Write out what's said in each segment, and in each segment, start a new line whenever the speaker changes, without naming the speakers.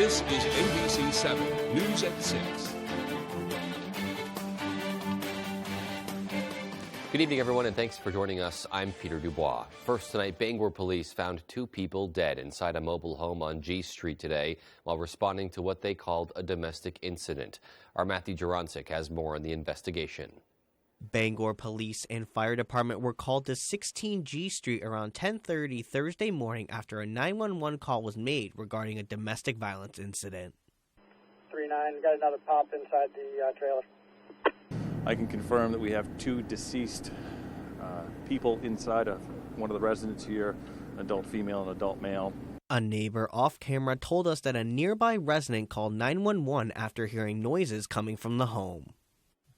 This is ABC 7 News at 6.
Good evening, everyone, and thanks for joining us. I'm Peter Dubois. First tonight, Bangor police found 2 people dead inside a mobile home on G Street today while responding to what they called a domestic incident. Our Matthew Jurancic has more on the investigation.
Bangor police and fire department were called to 16 G Street around 10:30 Thursday morning after a 911 call was made regarding a domestic violence incident.
3-9, got another pop inside the trailer.
I can confirm that we have 2 deceased people inside of one of the residents here, an adult female and adult male.
A neighbor off camera told us that a nearby resident called 911 after hearing noises coming from the home.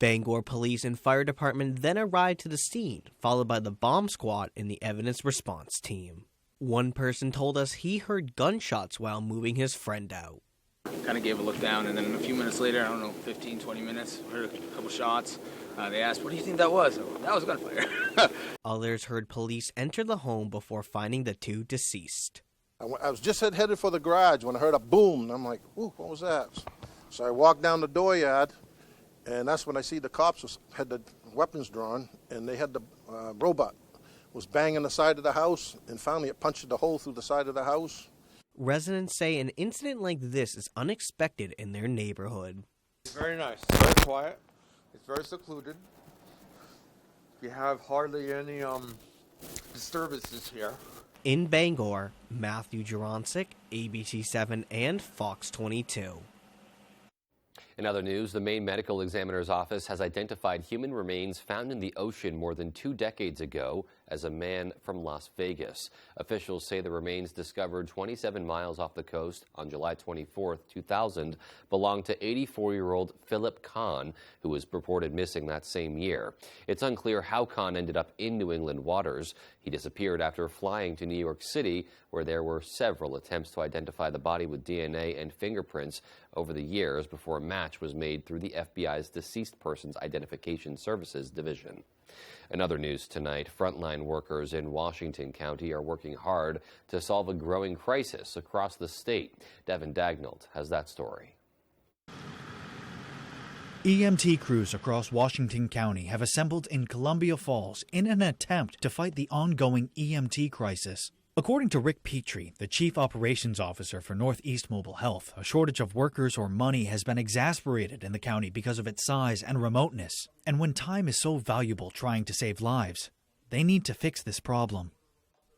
Bangor police and fire department then arrived to the scene, followed by the bomb squad and the evidence response team. One person told us he heard gunshots while moving his friend out.
Kind of gave a look down, and then a few minutes later, I don't know, 15, 20 minutes, heard a couple shots. They asked, "What do you think that was?" That was gunfire.
Others heard police enter the home before finding the 2 deceased.
I was just headed for the garage when I heard a boom, and I'm like, "Ooh, what was that?" So I walked down the dooryard, and that's when I see the cops had the weapons drawn, and they had the robot was banging the side of the house, and finally it punched a hole through the side of the house.
Residents say an incident like this is unexpected in their neighborhood.
It's very nice, very quiet, it's very secluded. You have hardly any disturbances here.
In Bangor, Matthew Jurancic, ABC 7 and Fox 22.
In other news, the Maine Medical Examiner's Office has identified human remains found in the ocean more than 2 decades ago as a man from Las Vegas. Officials say the remains discovered 27 miles off the coast on July 24, 2000, belonged to 84-year-old Philip Kahn, who was reported missing that same year. It's unclear how Kahn ended up in New England waters. He disappeared after flying to New York City, where there were several attempts to identify the body with DNA and fingerprints over the years before a match was made through the FBI's Deceased Persons Identification Services Division. In other news tonight, frontline workers in Washington County are working hard to solve a growing crisis across the state. Devin Dagnall has that story.
EMT crews across Washington County have assembled in Columbia Falls in an attempt to fight the ongoing EMT crisis. According to Rick Petrie, the Chief Operations Officer for Northeast Mobile Health, a shortage of workers or money has been exacerbated in the county because of its size and remoteness. And when time is so valuable trying to save lives, they need to fix this problem.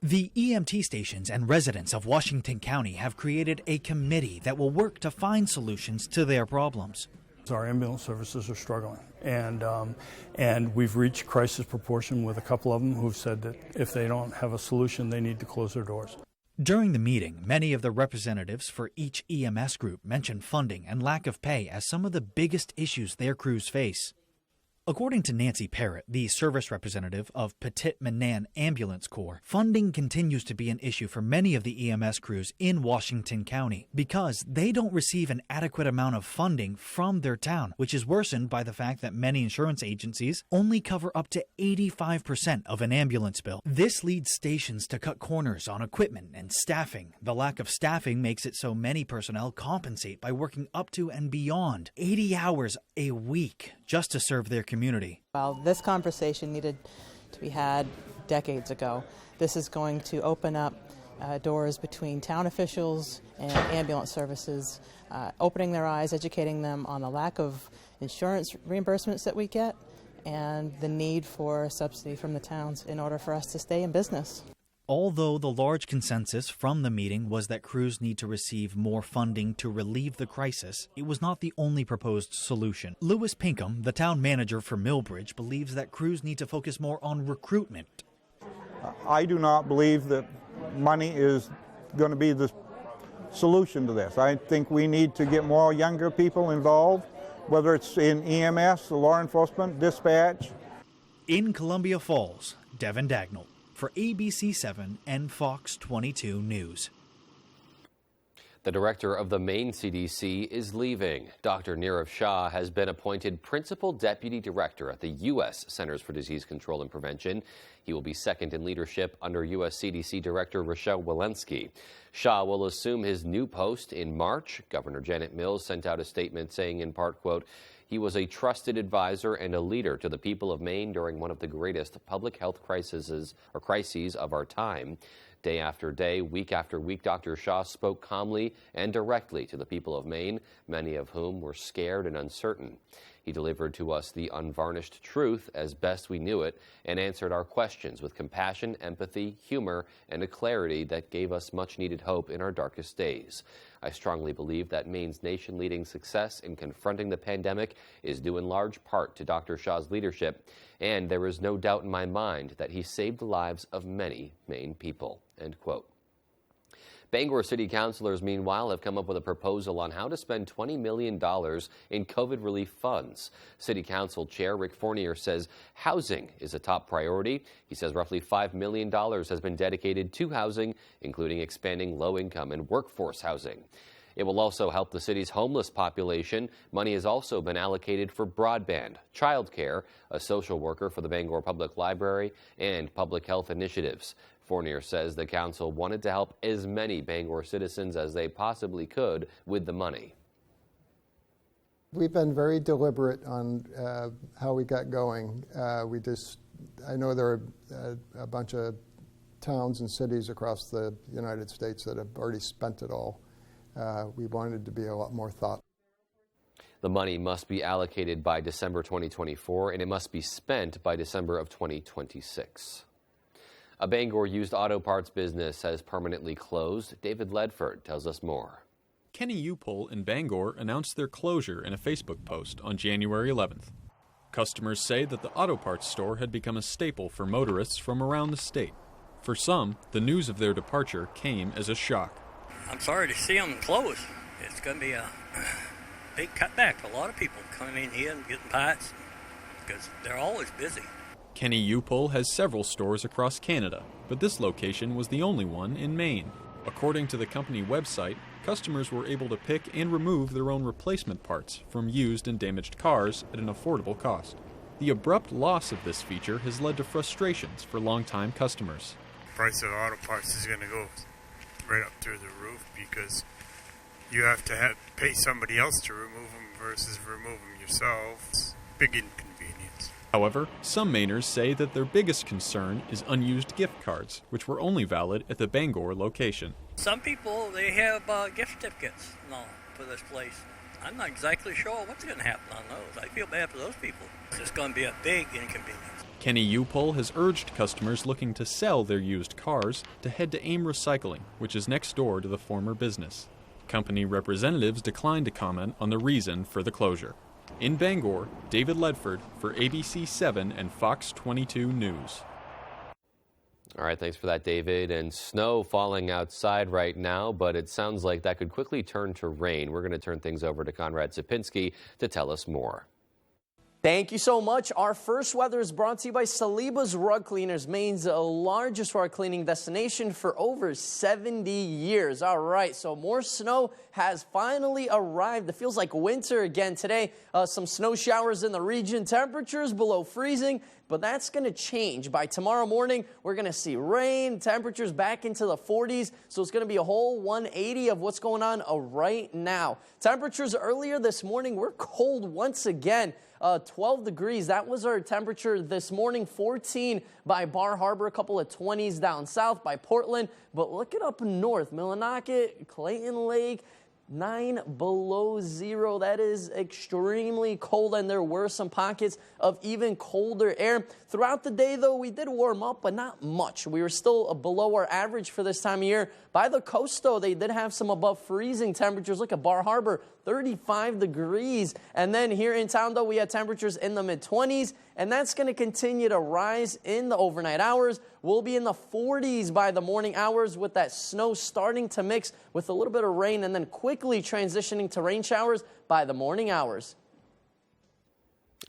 The EMT stations and residents of Washington County have created a committee that will work to find solutions to their problems.
Our ambulance services are struggling, and we've reached crisis proportion with a couple of them who've said that if they don't have a solution, they need to close their doors.
During the meeting, many of the representatives for each EMS group mentioned funding and lack of pay as some of the biggest issues their crews face. According to Nancy Parrott, the service representative of Petit Manan Ambulance Corps, funding continues to be an issue for many of the EMS crews in Washington County because they don't receive an adequate amount of funding from their town, which is worsened by the fact that many insurance agencies only cover up to 85% of an ambulance bill. This leads stations to cut corners on equipment and staffing. The lack of staffing makes it so many personnel compensate by working up to and beyond 80 hours a week just to serve their community.
Well, this conversation needed to be had decades ago. This is going to open up doors between town officials and ambulance services, opening their eyes, educating them on the lack of insurance reimbursements that we get and the need for subsidy from the towns in order for us to stay in business.
Although the large consensus from the meeting was that crews need to receive more funding to relieve the crisis, it was not the only proposed solution. Lewis Pinkham, the town manager for Millbridge, believes that crews need to focus more on recruitment.
I do not believe that money is going to be the solution to this. I think we need to get more younger people involved, whether it's in EMS, law enforcement, dispatch.
In Columbia Falls, Devin Dagnall for ABC 7 and Fox 22 News.
The director of the Maine CDC is leaving. Dr. Nirav Shah has been appointed principal deputy director at the U.S. Centers for Disease Control and Prevention. He will be second in leadership under U.S. CDC Director Rochelle Walensky. Shah will assume his new post in March. Governor Janet Mills sent out a statement saying, in part, quote, "He was a trusted advisor and a leader to the people of Maine during one of the greatest public health crises of our time." Day after day, week after week, Dr. Shah spoke calmly and directly to the people of Maine, many of whom were scared and uncertain. He delivered to us the unvarnished truth as best we knew it and answered our questions with compassion, empathy, humor, and a clarity that gave us much-needed hope in our darkest days. I strongly believe that Maine's nation-leading success in confronting the pandemic is due in large part to Dr. Shah's leadership, and there is no doubt in my mind that he saved the lives of many Maine people." End quote. Bangor City Councilors, meanwhile, have come up with a proposal on how to spend $20 million in COVID relief funds. City Council Chair Rick Fournier says housing is a top priority. He says roughly $5 million has been dedicated to housing, including expanding low-income and workforce housing. It will also help the city's homeless population. Money has also been allocated for broadband, childcare, a social worker for the Bangor Public Library, and public health initiatives. Fournier says the council wanted to help as many Bangor citizens as they possibly could with the money.
We've been very deliberate on how we got going. I know there are a bunch of towns and cities across the United States that have already spent it all. We wanted to be a lot more thoughtful.
The money must be allocated by December 2024, and it must be spent by December of 2026. A Bangor used auto parts business has permanently closed. David Ledford tells us more.
Kenny U-Pull in Bangor announced their closure in a Facebook post on January 11th. Customers say that the auto parts store had become a staple for motorists from around the state. For some, the news of their departure came as a shock.
I'm sorry to see them close. It's going to be a big cutback. A lot of people coming in here and getting parts because they're always busy.
Kenny U-Pull has several stores across Canada, but this location was the only one in Maine. According to the company website, customers were able to pick and remove their own replacement parts from used and damaged cars at an affordable cost. The abrupt loss of this feature has led to frustrations for longtime customers.
The price of auto parts is going to go right up through the roof because you have to pay somebody else to remove them versus remove them yourself. It's big inconvenience.
However, some Mainers say that their biggest concern is unused gift cards, which were only valid at the Bangor location.
Some people, they have gift certificates for this place. I'm not exactly sure what's going to happen on those. I feel bad for those people. It's just going to be a big inconvenience.
Kenny U-Pull has urged customers looking to sell their used cars to head to AIM Recycling, which is next door to the former business. Company representatives declined to comment on the reason for the closure. In Bangor, David Ledford for ABC 7 and Fox 22 News.
All right, thanks for that, David. And snow falling outside right now, but it sounds like that could quickly turn to rain. We're going to turn things over to Conrad Sapinski to tell us more.
Thank you so much. Our first weather is brought to you by Saliba's Rug Cleaners, Maine's largest rug cleaning destination for over 70 years. All right, so more snow has finally arrived. It feels like winter again today. Some snow showers in the region, temperatures below freezing, but that's going to change. By tomorrow morning, we're going to see rain, temperatures back into the 40s, so it's going to be a whole 180 of what's going on right now. Temperatures earlier this morning were cold once again. 12 degrees, that was our temperature this morning. 14 by Bar Harbor, a couple of 20s down south by Portland. But look it up north, Millinocket, Clayton Lake, 9 below zero. That is extremely cold, and there were some pockets of even colder air. Throughout the day, though, we did warm up, but not much. We were still below our average for this time of year. By the coast, though, they did have some above freezing temperatures. Look at Bar Harbor, 35 degrees. And then here in town, though, we had temperatures in the mid-20s, and that's going to continue to rise in the overnight hours. We'll be in the 40s by the morning hours with that snow starting to mix with a little bit of rain and then quickly transitioning to rain showers by the morning hours.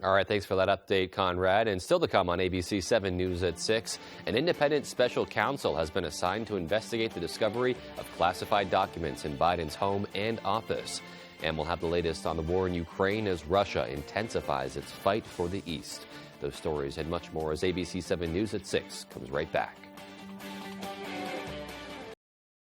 All right, thanks for that update, Conrad. And still to come on ABC 7 News at 6, an independent special counsel has been assigned to investigate the discovery of classified documents in Biden's home and office. And we'll have the latest on the war in Ukraine as Russia intensifies its fight for the East. Those stories and much more as ABC 7 News at 6 comes right back.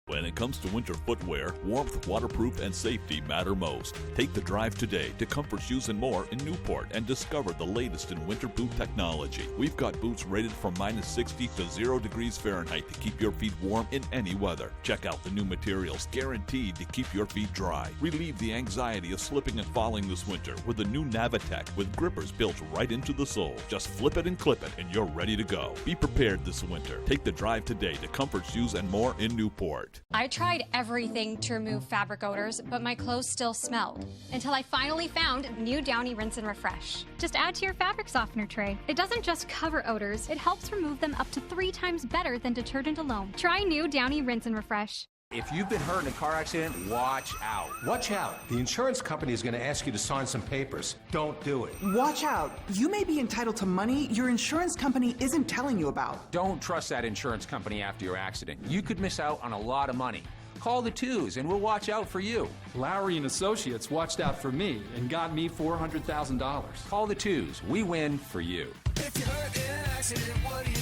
When it comes to winter footwear, warmth, waterproof, and safety matter most. Take the drive today to Comfort Shoes and More in Newport and discover the latest in winter boot technology. We've got boots rated from -60 to 0 degrees Fahrenheit to keep your feet warm in any weather. Check out the new materials guaranteed to keep your feet dry. Relieve the anxiety of slipping and falling this winter with the new Navitech with grippers built right into the sole. Just flip it and clip it and you're ready to go. Be prepared this winter. Take the drive today to Comfort Shoes and More in Newport.
I tried everything to remove fabric odors, but my clothes still smelled. Until I finally found New Downy Rinse and Refresh.
Just add to your fabric softener tray. It doesn't just cover odors, it helps remove them up to 3 times better than detergent alone. Try New Downy Rinse and Refresh.
If you've been hurt in a car accident, watch out.
Watch out. The insurance company is going to ask you to sign some papers. Don't do it.
Watch out. You may be entitled to money your insurance company isn't telling you about.
Don't trust that insurance company after your accident. You could miss out on a lot of money. Call the Twos and we'll watch out for you.
Lowry and Associates watched out for me and got me $400,000.
Call the Twos. We win for you.
If you're hurt in an accident, what do?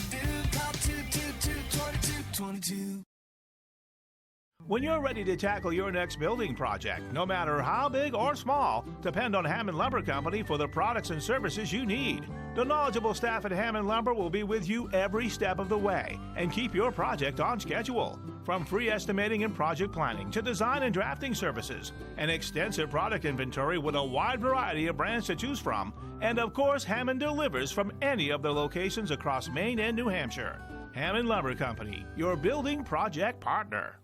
Call 222-2222.
When you're ready to tackle your next building project, no matter how big or small, depend on Hammond Lumber Company for the products and services you need. The knowledgeable staff at Hammond Lumber will be with you every step of the way and keep your project on schedule. From free estimating and project planning to design and drafting services, an extensive product inventory with a wide variety of brands to choose from, and of course, Hammond delivers from any of the locations across Maine and New Hampshire. Hammond Lumber Company, your building project partner.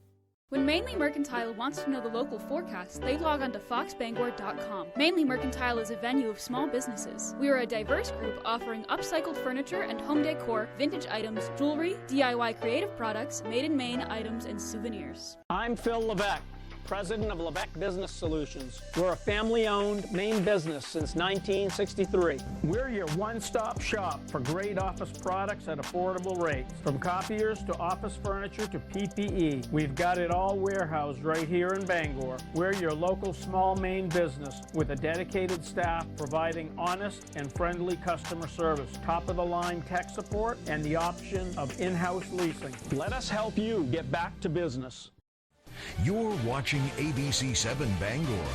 When Mainly Mercantile wants to know the local forecast, they log on to foxbangor.com. Mainly Mercantile is a venue of small businesses. We are a diverse group offering upcycled furniture and home decor, vintage items, jewelry, DIY creative products, made in Maine items, and souvenirs.
I'm Phil Levesque, president of Levesque Business Solutions. We're a family-owned Maine business since 1963. We're your one-stop shop for great office products at affordable rates. From copiers to office furniture to PPE, we've got it all warehoused right here in Bangor. We're your local small Maine business with a dedicated staff providing honest and friendly customer service, top-of-the-line tech support, and the option of in-house leasing. Let us help you get back to business.
You're watching ABC 7 Bangor.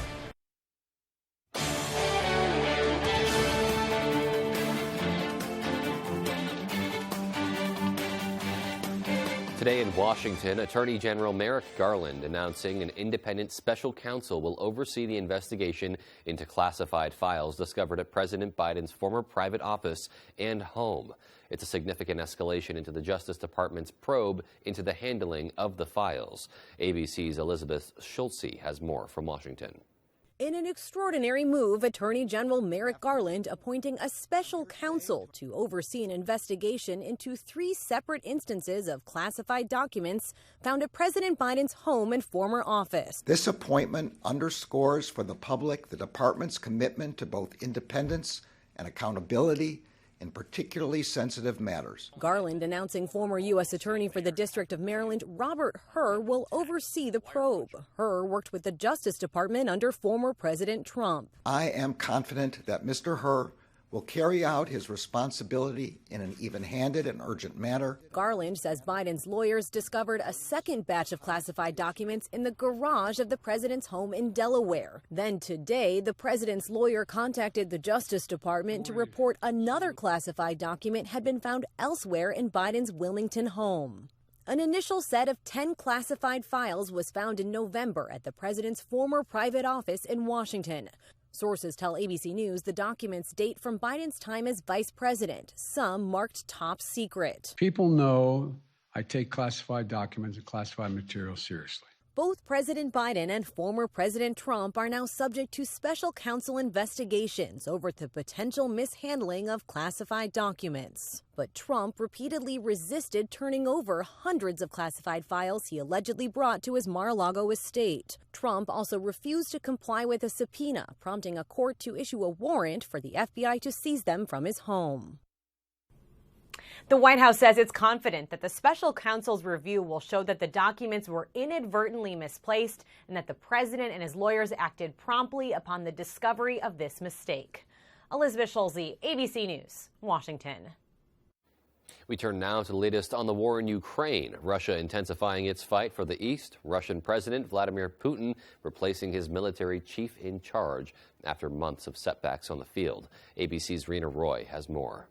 Today in Washington, Attorney General Merrick Garland announcing an independent special counsel will oversee the investigation into classified files discovered at President Biden's former private office and home. It's a significant escalation into the Justice Department's probe into the handling of the files. ABC's Elizabeth Schulze has more from Washington.
In an extraordinary move, Attorney General Merrick Garland appointing a special counsel to oversee an investigation into 3 separate instances of classified documents found at President Biden's home and former office.
This appointment underscores for the public the department's commitment to both independence and accountability in particularly sensitive matters.
Garland announcing former U.S. Attorney for the District of Maryland, Robert Hur, will oversee the probe. Hur worked with the Justice Department under former President Trump.
I am confident that Mr. Hur will carry out his responsibility in an even-handed and urgent manner.
Garland says Biden's lawyers discovered a second batch of classified documents in the garage of the president's home in Delaware. Then today, the president's lawyer contacted the Justice Department to report another classified document had been found elsewhere in Biden's Wilmington home. An initial set of 10 classified files was found in November at the president's former private office in Washington. Sources tell ABC News the documents date from Biden's time as vice president, some marked top secret.
People know I take classified documents and classified material seriously.
Both President Biden and former President Trump are now subject to special counsel investigations over the potential mishandling of classified documents. But Trump repeatedly resisted turning over hundreds of classified files he allegedly brought to his Mar-a-Lago estate. Trump also refused to comply with a subpoena, prompting a court to issue a warrant for the FBI to seize them from his home.
The White House says it's confident that the special counsel's review will show that the documents were inadvertently misplaced and that the president and his lawyers acted promptly upon the discovery of this mistake. Elizabeth Schulze, ABC News, Washington.
We turn now to the latest on the war in Ukraine. Russia intensifying its fight for the east. Russian President Vladimir Putin replacing his military chief in charge after months of setbacks on the field. ABC's Rena Roy has more.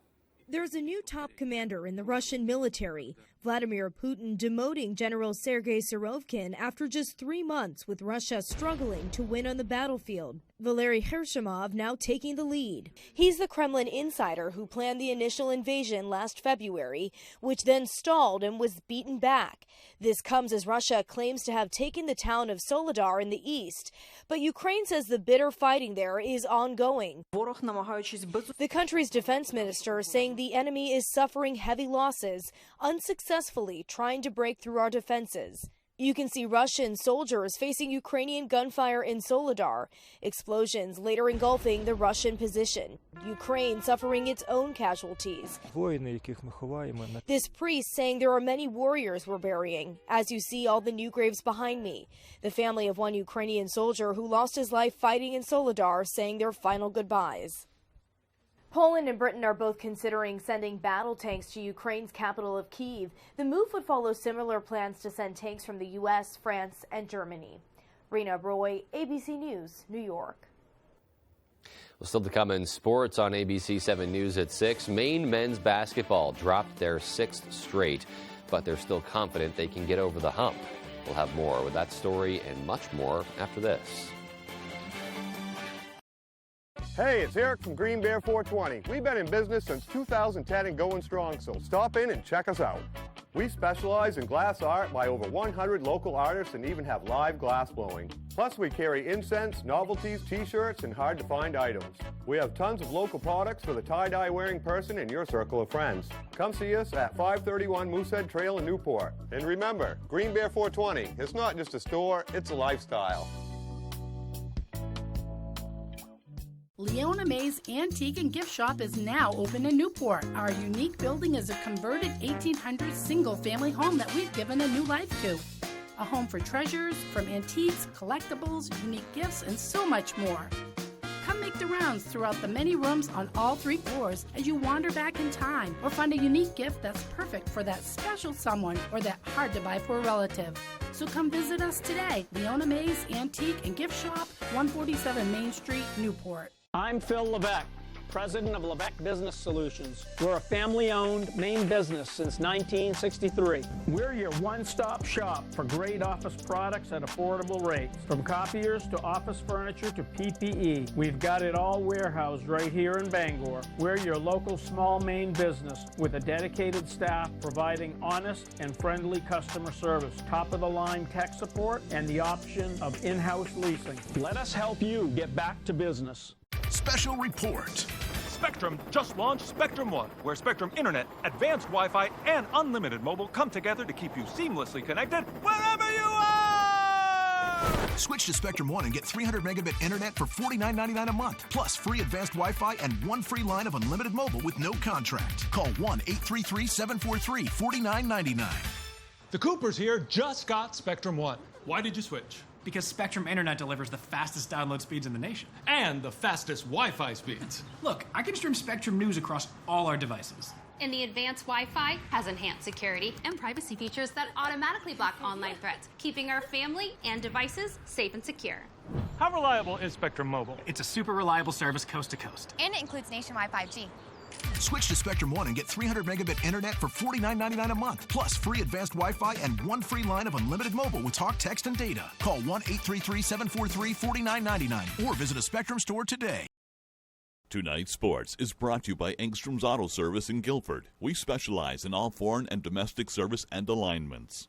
There's a new top commander in the Russian military, Vladimir Putin demoting General Sergei Surovikin after just 3 months with Russia struggling to win on the battlefield. Valery Gershimov now taking the lead. He's the Kremlin insider who planned the initial invasion last February, which then stalled and was beaten back. This comes as Russia claims to have taken the town of Soledar in the east, but Ukraine says the bitter fighting there is ongoing. The country's defense minister saying the enemy is suffering heavy losses, unsuccessfully trying to break through our defenses. You can see Russian soldiers facing Ukrainian gunfire in Soledar, explosions later engulfing the Russian position. Ukraine suffering its own casualties. This priest saying there are many warriors we're burying, as you see all the new graves behind me. The family of one Ukrainian soldier who lost his life fighting in Soledar saying their final goodbyes. Poland and Britain are both considering sending battle tanks to Ukraine's capital of Kyiv. The move would follow similar plans to send tanks from the U.S., France, and Germany. Rena Roy, ABC News, New York.
Well, still to come in sports on ABC 7 News at 6. Maine men's basketball dropped their 6th straight, but they're still confident they can get over the hump. We'll have more with that story and much more after this.
Hey, it's Eric from Green Bear 420. We've been in business since 2010 and going strong, so stop in and check us out. We specialize in glass art by over 100 local artists and even have live glass blowing. Plus, we carry incense, novelties, t-shirts, and hard-to-find items. We have tons of local products for the tie-dye wearing person in your circle of friends. Come see us at 531 Moosehead Trail in Newport. And remember, Green Bear 420, it's not just a store, it's a lifestyle.
Leona May's Antique and Gift Shop is now open in Newport. Our unique building is a converted 1800s single-family home that we've given a new life to. A home for treasures, from antiques, collectibles, unique gifts, and so much more. Come make the rounds throughout the many rooms on all 3 floors as you wander back in time or find a unique gift that's perfect for that special someone or that hard-to-buy-for relative. So come visit us today. Leona May's Antique and Gift Shop, 147 Main Street, Newport.
I'm Phil Levesque, president of Levesque Business Solutions. We're a family-owned Maine business since 1963. We're your one-stop shop for great office products at affordable rates. From copiers to office furniture to PPE, we've got it all warehoused right here in Bangor. We're your local small Maine business with a dedicated staff providing honest and friendly customer service, top-of-the-line tech support, and the option of in-house leasing. Let us help you get back to business.
Special report.
Spectrum just launched Spectrum One, where Spectrum Internet, advanced Wi-Fi, and unlimited mobile come together to keep you seamlessly connected wherever you are!
Switch to Spectrum One and get 300 megabit internet for $49.99 a month, plus free advanced Wi-Fi and 1 free line of unlimited mobile with no contract. Call 1-833-743-4999.
The Coopers here just got Spectrum One. Why did you switch?
Because Spectrum Internet delivers the fastest download speeds in the nation.
And the fastest Wi-Fi speeds.
Look, I can stream Spectrum News across all our devices.
And the advanced Wi-Fi has enhanced security and privacy features that automatically block online threats, keeping our family and devices safe and secure.
How reliable is Spectrum Mobile?
It's a super reliable service coast to coast.
And it includes nationwide 5G.
Switch to Spectrum One and get 300 megabit internet for $49.99 a month, plus free advanced Wi-Fi and 1 free line of unlimited mobile with talk, text, and data. Call 1-833-743-4999 or visit a Spectrum store today.
Tonight's Sports is brought to you by Engstrom's Auto Service in Guilford. We specialize in all foreign and domestic service and alignments.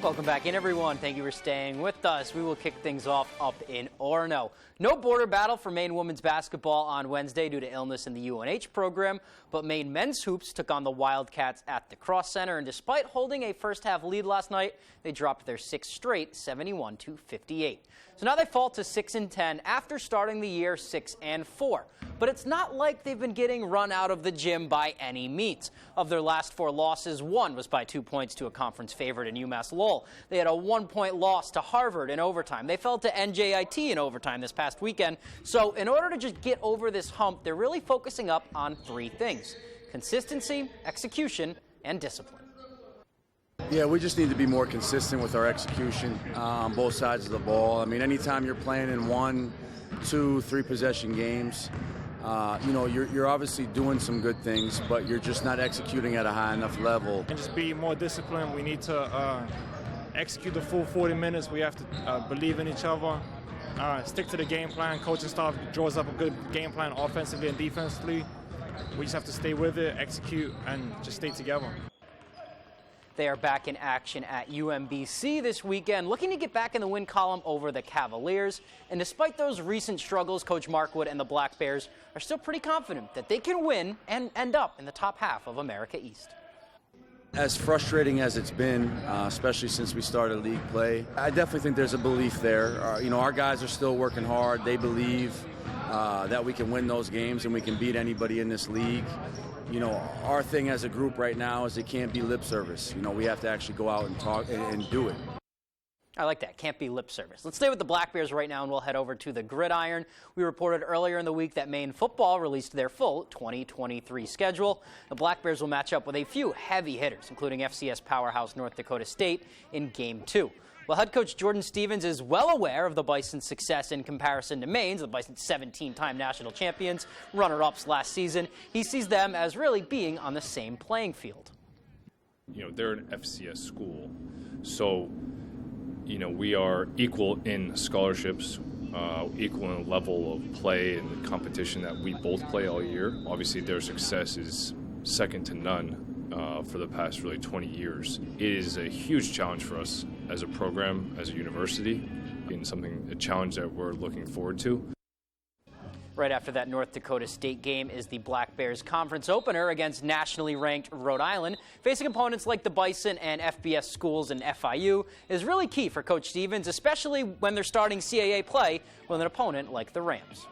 Welcome back in, everyone. Thank you for staying with us. We will kick things off up in Orono. No border battle for Maine women's basketball on Wednesday due to illness in the UNH program, but Maine men's hoops took on the Wildcats at the Cross Center, and despite holding a first-half lead last night, they dropped their sixth straight, 71-58. So now they fall to 6-10 after starting the year 6-4. But it's not like they've been getting run out of the gym by any means. Of their last 4 losses, 1 was by 2 points to a conference favorite in UMass Lowell. They had a 1-point loss to Harvard in overtime. They fell to NJIT in overtime this past weekend. So in order to just get over this hump, they're really focusing up on 3 things: consistency, execution, and discipline.
Yeah, we just need to be more consistent with our execution on both sides of the ball. I mean, anytime you're playing in 1, 2, 3 possession games, you're obviously doing some good things, but you're just not executing at a high enough level.
And just be more disciplined. We need to execute the full 40 minutes. We have to believe in each other, stick to the game plan. Coaching staff draws up a good game plan offensively and defensively. We just have to stay with it, execute, and just stay together.
They are back in action at UMBC this weekend, looking to get back in the win column over the Cavaliers. And despite those recent struggles, Coach Markwood and the Black Bears are still pretty confident that they can win and end up in the top half of America East.
As frustrating as it's been, especially since we started league play, I definitely think there's a belief there. Our guys are still working hard. They believe that we can win those games and we can beat anybody in this league. Our thing as a group right now is it can't be lip service. We have to actually go out and talk and do it.
I like that. Can't be lip service. Let's stay with the Black Bears right now, and we'll head over to the Gridiron. We reported earlier in the week that Maine football released their full 2023 schedule. The Black Bears will match up with a few heavy hitters, including FCS powerhouse North Dakota State in Game 2. Well, head coach Jordan Stevens is well aware of the Bison's success in comparison to Maine's, the Bison's 17-time national champions, runner-ups last season. He sees them as really being on the same playing field.
They're an FCS school, so, we are equal in scholarships, equal in level of play and competition that we both play all year. Obviously, their success is second to none. For the past really 20 years. It is a huge challenge for us as a program, as a university, and a challenge that we're looking forward to.
Right after that North Dakota State game is the Black Bears conference opener against nationally ranked Rhode Island. Facing opponents like the Bison and FBS schools and FIU is really key for Coach Stevens, especially when they're starting CAA play with an opponent like the Rams.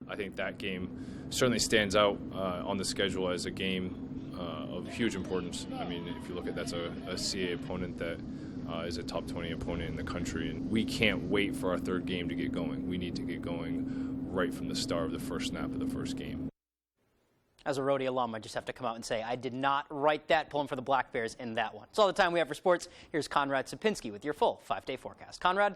I think that game certainly stands out on the schedule as a game of huge importance. I mean, if you look at that's a CAA opponent that is a top 20 opponent in the country, and we can't wait for our third game to get going. We need to get going right from the start of the first snap of the first game.
As a Rhodey alum, I just have to come out and say I did not write that, pulling for the Black Bears in that one. That's all the time we have for sports. Here's Conrad Sapinski with your full 5-day forecast. Conrad?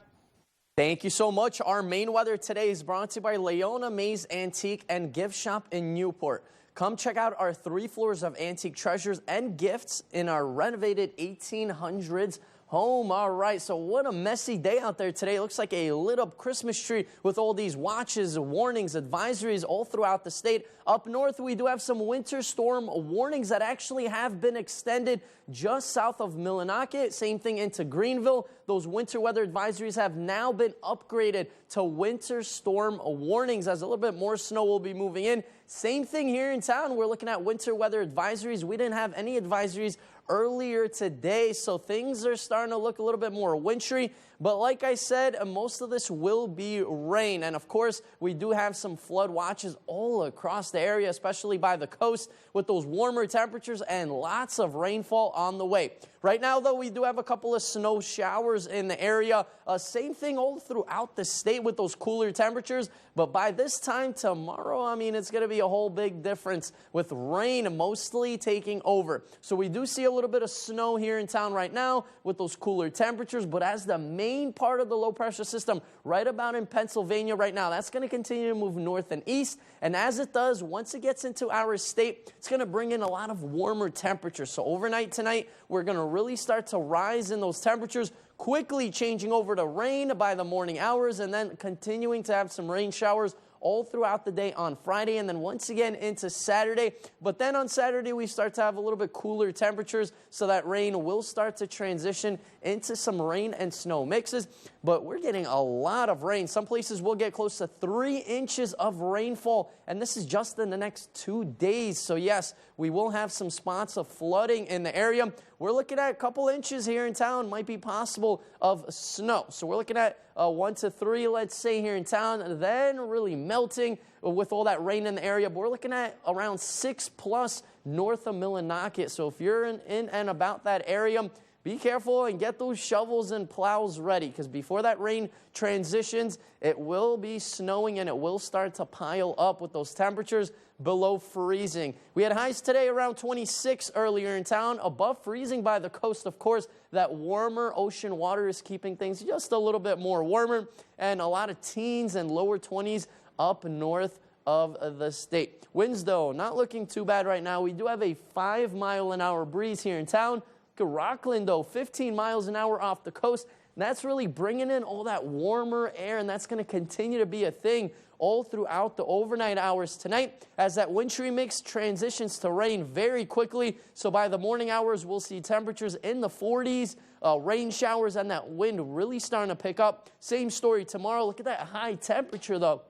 Thank you so much. Our Maine weather today is brought to you by Leona Mays Antique and Gift Shop in Newport. Come check out our 3 floors of antique treasures and gifts in our renovated 1800s home. All right, so what a messy day out there today. It looks like a lit up Christmas tree with all these watches, warnings, advisories all throughout the state. Up north, we do have some winter storm warnings that actually have been extended just south of Millinocket. Same thing into Greenville. Those winter weather advisories have now been upgraded to winter storm warnings as a little bit more snow will be moving in. Same thing here in town. We're looking at winter weather advisories. We didn't have any advisories earlier today, so things are starting to look a little bit more wintry. But like I said, most of this will be rain. And of course, we do have some flood watches all across the area, especially by the coast with those warmer temperatures and lots of rainfall on the way. Right now, though, we do have a couple of snow showers in the area. Same thing all throughout the state with those cooler temperatures. But by this time tomorrow, I mean, it's going to be a whole big difference with rain mostly taking over. So we do see a little bit of snow here in town right now with those cooler temperatures. But as the main part of the low pressure system right about in Pennsylvania right now, that's going to continue to move north and east. And as it does, once it gets into our state, it's going to bring in a lot of warmer temperatures. So overnight tonight, we're going to really start to rise in those temperatures, quickly changing over to rain by the morning hours and then continuing to have some rain showers all throughout the day on Friday and then once again into Saturday. But then on Saturday, we start to have a little bit cooler temperatures, so that rain will start to transition into some rain and snow mixes. But we're getting a lot of rain. Some places will get close to 3 inches of rainfall, and this is just in the next 2 days. So yes, we will have some spots of flooding in the area. We're looking at a couple inches here in town, might be possible of snow. So we're looking at 1 to 3, let's say, here in town, then really melting with all that rain in the area. But we're looking at around 6+ north of Millinocket. So if you're in and about that area, be careful and get those shovels and plows ready, because before that rain transitions, it will be snowing and it will start to pile up with those temperatures below freezing. We had highs today around 26 earlier in town, above freezing by the coast. Of course, that warmer ocean water is keeping things just a little bit more warmer, and a lot of teens and lower 20s up north of the state. Winds, though, not looking too bad right now. We do have a 5-mile-an-hour breeze here in town. Rockland, though, 15 miles an hour off the coast. And that's really bringing in all that warmer air, and that's going to continue to be a thing all throughout the overnight hours tonight as that wintry mix transitions to rain very quickly. So by the morning hours, we'll see temperatures in the 40s, rain showers, and that wind really starting to pick up. Same story tomorrow. Look at that high temperature, though,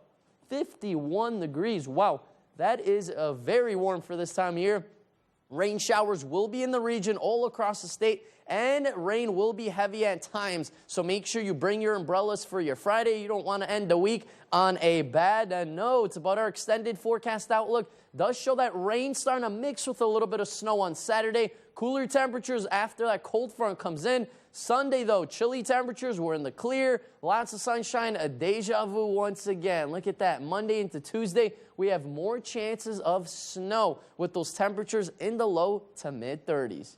51 degrees. Wow, that is very warm for this time of year. Rain showers will be in the region all across the state, and rain will be heavy at times. So make sure you bring your umbrellas for your Friday. You don't want to end the week on a bad note. But our extended forecast outlook does show that rain starting to mix with a little bit of snow on Saturday. Cooler temperatures after that cold front comes in. Sunday, though, chilly temperatures. We're in the clear. Lots of sunshine. A deja vu once again. Look at that. Monday into Tuesday, we have more chances of snow with those temperatures in the low to mid-30s.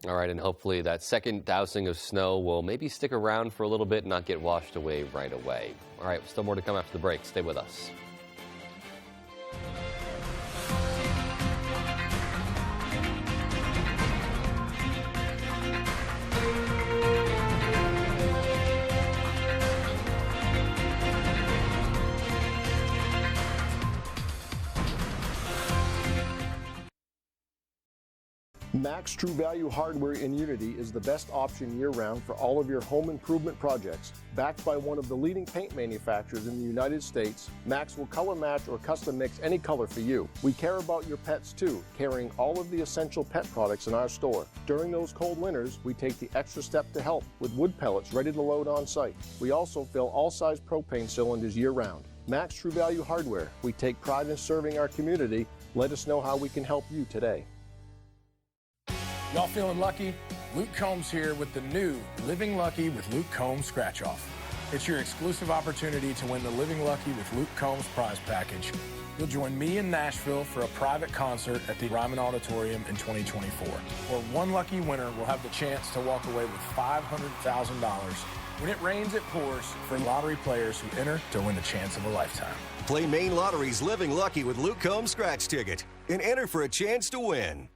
All right, and hopefully that second dousing of snow will maybe stick around for a little bit and not get washed away right away. All right, still more to come after the break. Stay with us.
Max True Value Hardware in Unity is the best option year-round for all of your home improvement projects. Backed by one of the leading paint manufacturers in the United States, Max will color match or custom mix any color for you. We care about your pets too, carrying all of the essential pet products in our store. During those cold winters, we take the extra step to help with wood pellets ready to load on site. We also fill all size propane cylinders year-round. Max True Value Hardware. We take pride in serving our community. Let us know how we can help you today.
Y'all feeling lucky? Luke Combs here with the new Living Lucky with Luke Combs Scratch Off. It's your exclusive opportunity to win the Living Lucky with Luke Combs prize package. You'll join me in Nashville for a private concert at the Ryman Auditorium in 2024. Or one lucky winner will have the chance to walk away with $500,000. When it rains, it pours for lottery players who enter to win the chance of a lifetime.
Play Maine Lottery's Living Lucky with Luke Combs Scratch Ticket and enter for a chance to win.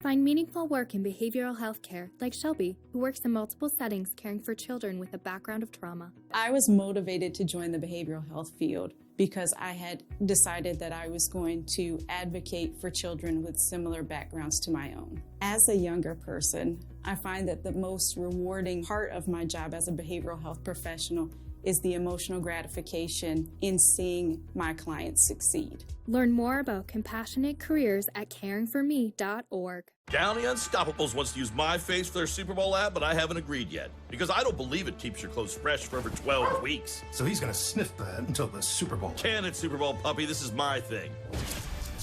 Find meaningful work in behavioral health care, like Shelby, who works in multiple settings caring for children with a background of trauma.
I was motivated to join the behavioral health field because I had decided that I was going to advocate for children with similar backgrounds to my own. As a younger person, I find that the most rewarding part of my job as a behavioral health professional is the emotional gratification in seeing my clients succeed.
Learn more about compassionate careers at caringforme.org.
County Unstoppables wants to use my face for their Super Bowl ad, but I haven't agreed yet. Because I don't believe it keeps your clothes fresh for over 12 weeks.
So he's going to sniff that until the Super Bowl.
Can it, Super Bowl puppy? This is my thing.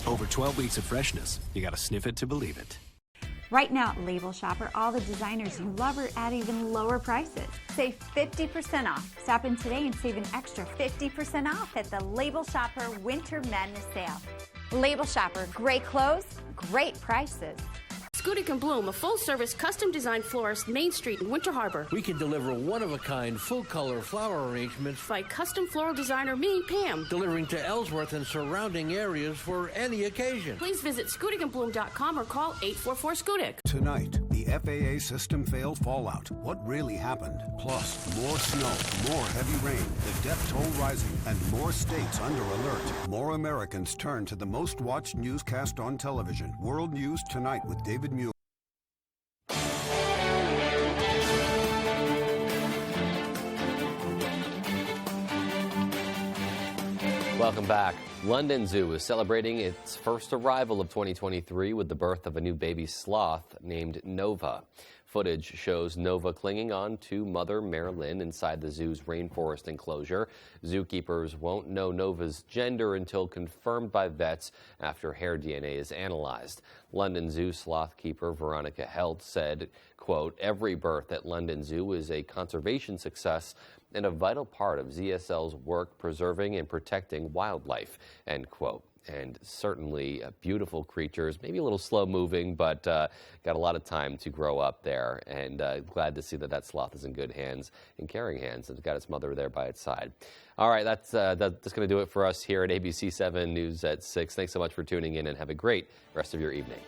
Over 12 weeks of freshness. You got to sniff it to believe it.
Right now at Label Shopper, all the designers you love are at even lower prices. Save 50% off. Stop in today and save an extra 50% off at the Label Shopper Winter Madness Sale. Label Shopper, great clothes, great prices.
Scudic & Bloom, a full-service, custom-designed florist, Main Street in Winter Harbor.
We can deliver one-of-a-kind, full-color flower arrangements
by custom floral designer me, Pam.
Delivering to Ellsworth and surrounding areas for any occasion.
Please visit ScudicandBloom.com or call 844-SCUDIC.
Tonight, the
FAA system fail fallout. What really happened? Plus, more snow, more heavy rain, the death toll rising, and more states under alert. More Americans turn to the most watched newscast on television. World News Tonight with David Muir.
Welcome back. London Zoo is celebrating its first arrival of 2023 with the birth of a new baby sloth named Nova. Footage shows Nova clinging on to mother Marilyn inside the zoo's rainforest enclosure. Zookeepers won't know Nova's gender until confirmed by vets after hair DNA is analyzed. London Zoo sloth keeper Veronica Helt said, quote, "Every birth at London Zoo is a conservation success and a vital part of ZSL's work preserving and protecting wildlife," end quote. And certainly beautiful creatures, maybe a little slow moving, but got a lot of time to grow up there. And glad to see that sloth is in good hands, in caring hands, and it's got its mother there by its side. All right, that's going to do it for us here at ABC 7 News at 6. Thanks so much for tuning in, and have a great rest of your evening.